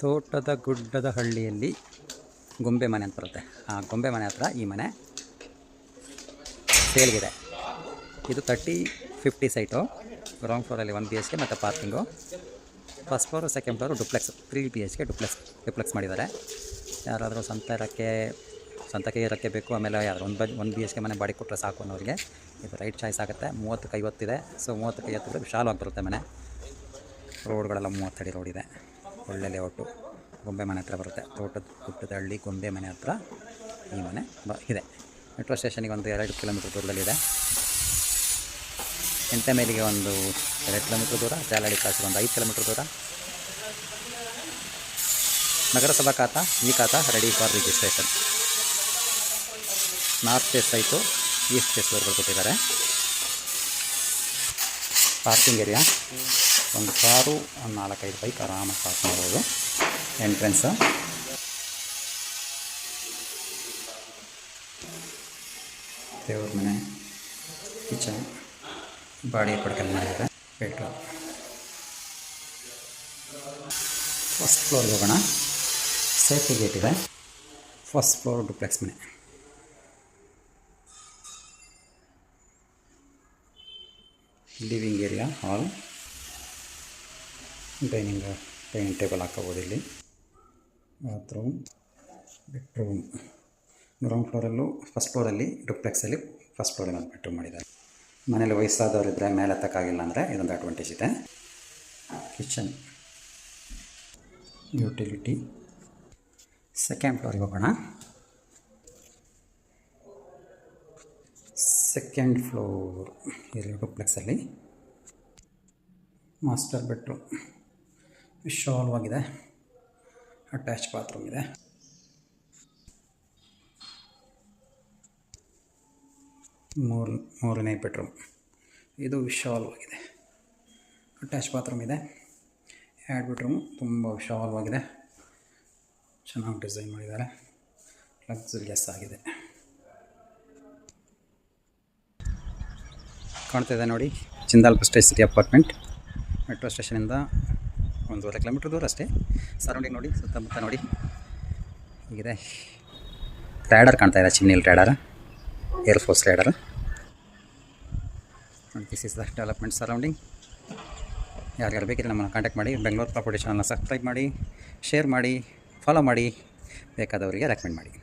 ತೋಟದ ಗುಡ್ಡದ ಹಳ್ಳಿಯಲ್ಲಿ ಗೊಂಬೆ ಮನೆ ಅಂತ ಬರುತ್ತೆ. ಆ ಗೊಂಬೆ ಮನೆ ಹತ್ರ ಈ ಮನೆ ಸೇಲ್ಗಿದೆ. ಇದು 30-50 ಸೈಟು. ಗ್ರೌಂಡ್ ಫ್ಲೋರಲ್ಲಿ 1 BHK ಮತ್ತು parking. First floor second floor duplex 3 BHK duplex ಮಾಡಿದ್ದಾರೆ. ಯಾರಾದರೂ ಸ್ವಂತಕ್ಕೆ ಇರೋಕ್ಕೆ ಬೇಕು, ಆಮೇಲೆ ಯಾರು 1 BHK ಮನೆ ಬಾಡಿಗೆ ಕೊಟ್ಟರೆ ಸಾಕು ಅನ್ನೋರಿಗೆ ಇದು ರೈಟ್ ಚಾಯ್ಸ್ ಆಗುತ್ತೆ. 30-50 ಇದೆ. ಸೊ 30-50 ವಿಶಾಲವಾಗಿ ಬರುತ್ತೆ ಮನೆ. ರೋಡ್ಗಳೆಲ್ಲ 30 ಅಡಿ ರೋಡ್ ಇದೆ. ಒಳ್ಳೆ ಲೇಔಟು. ಗೊಂಬೆ ಮನೆ ಹತ್ರ ಬರುತ್ತೆ. ತೋಟದ ಗುಡ್ಡದ ಹಳ್ಳಿ ಗೊಂಬೆ ಮನೆ ಹತ್ರ ಈ ಮನೆ ಇದೆ. ಮೆಟ್ರೋ ಸ್ಟೇಷನಿಗೆ ಒಂದು 2 ಕಿಲೋಮೀಟ್ರ್ ದೂರದಲ್ಲಿದೆ. ಎಂಟಮೇಲಿಗೆ ಒಂದು 2 ಕಿಲೋಮೀಟ್ರ್ ದೂರ, ಜಾಲಹಳ್ಳಿ ಕ್ರಾಸಿಗೆ ಒಂದು 5 ಕಿಲೋಮೀಟ್ರ್ ದೂರ. ನಗರಸಭಾ ಖಾತಾ, ಈ khata ready for registration. North face site, east face ವರ್ಗು ಕೊಟ್ಟಿದ್ದಾರೆ. ಪಾರ್ಕಿಂಗ್ ಏರಿಯಾ, ಒಂದು ಕಾರು, ಒಂದು 4-5 ಬೈಕ್ ಆರಾಮಾಗಿ ಪಾರ್ಕ್ ಮಾಡ್ಬೋದು. ಎಂಟ್ರೆನ್ಸು, ದೇವ್ರ ಮನೆ, ಕಿಚನ್, ಬಾಡಿಗೆ ಕೊಡ್ಕೊಂಡು ಮಾಡಿದ್ದಾರೆ. ಬೆಡ್ರೂಮ್. ಫಸ್ಟ್ ಫ್ಲೋರ್ಗೆ ಹೋಗೋಣ. ಸೇಫ್ಟಿ ಗೇಟ್ ಇದೆ. ಫಸ್ಟ್ ಫ್ಲೋರ್ ಡುಪ್ಲೆಕ್ಸ್ ಮನೆ. Living area, hall, dining table ಹಾಕೋಬೋದು ಇಲ್ಲಿ. Bathroom, bedroom. ಗ್ರೌಂಡ್ ಫ್ಲೋರಲ್ಲೂ ಫಸ್ಟ್ ಫ್ಲೋರಲ್ಲಿ ಡುಪ್ಲೆಕ್ಸಲ್ಲಿ ಫಸ್ಟ್ ಫ್ಲೋರಲ್ಲಿ ಒಂದು ಬೆಡ್ರೂಮ್ ಮಾಡಿದ್ದಾರೆ. ಮನೇಲಿ ವಯಸ್ಸಾದವರಿದ್ದರೆ ಮೇಲೆ ಹತ್ತಕ್ಕಾಗಿಲ್ಲ ಅಂದರೆ ಇದೊಂದು ಅಡ್ವಾಂಟೇಜ್ ಇದೆ. Kitchen, utility. ಸೆಕೆಂಡ್ ಫ್ಲೋರಿಗೆ ಹೋಗೋಣ. ಸೆಕೆಂಡ್ ಫ್ಲೋರ್ ಇಲ್ಲಿ ಡುಪ್ಲೆಕ್ಸಲ್ಲಿ ಮಾಸ್ಟರ್ ಬೆಡ್ರೂಮ್. ವಿಶಾಲವಾಗಿದೆ. ಅಟ್ಯಾಚ್ ಬಾತ್ರೂಮ್ ಇದೆ. ಮೂರನೇ ಬೆಡ್ರೂಮ್. ಇದು ವಿಶಾಲವಾಗಿದೆ. ಅಟ್ಯಾಚ್ ಬಾತ್ರೂಮ್ ಇದೆ. 2 ಬೆಡ್ರೂಮು ತುಂಬ ವಿಶಾಲವಾಗಿದೆ. ಚೆನ್ನಾಗಿ ಡಿಸೈನ್ ಮಾಡಿದ್ದಾರೆ. ಲಕ್ಸುರಿಯಸ್ ಆಗಿದೆ. ಕಾಣ್ತಿದೆ ನೋಡಿ, Jindal prestige city apartment. Metro ಸ್ಟೇಷನಿಂದ 1.5 ಕಿಲೋಮೀಟ್ರ್ ದೂರ ಅಷ್ಟೇ. ಸರೌಂಡಿಂಗ್ ನೋಡಿ, ಸುತ್ತಮುತ್ತ ನೋಡಿ ಹೀಗಿದೆ. ರ್ಯಾಡರ್ ಕಾಣ್ತಾ ಇದೆ, ಚಿಮ್ನಿಲ್ radar, air force radar. This is the development surrounding. ಯಾರ್ಯಾರು ಬೇಕಿದ್ರೆ ನಮ್ಮನ್ನು ಕಾಂಟ್ಯಾಕ್ಟ್ ಮಾಡಿ. ಬೆಂಗಳೂರು ಪ್ರಾಪರ್ಟಿ ಚಾನಲ್ನ ಸಬ್ಸ್ಕ್ರೈಬ್ ಮಾಡಿ, ಶೇರ್ ಮಾಡಿ, ಫಾಲೋ ಮಾಡಿ, ಬೇಕಾದವರಿಗೆ ರೆಕಮೆಂಡ್ ಮಾಡಿ.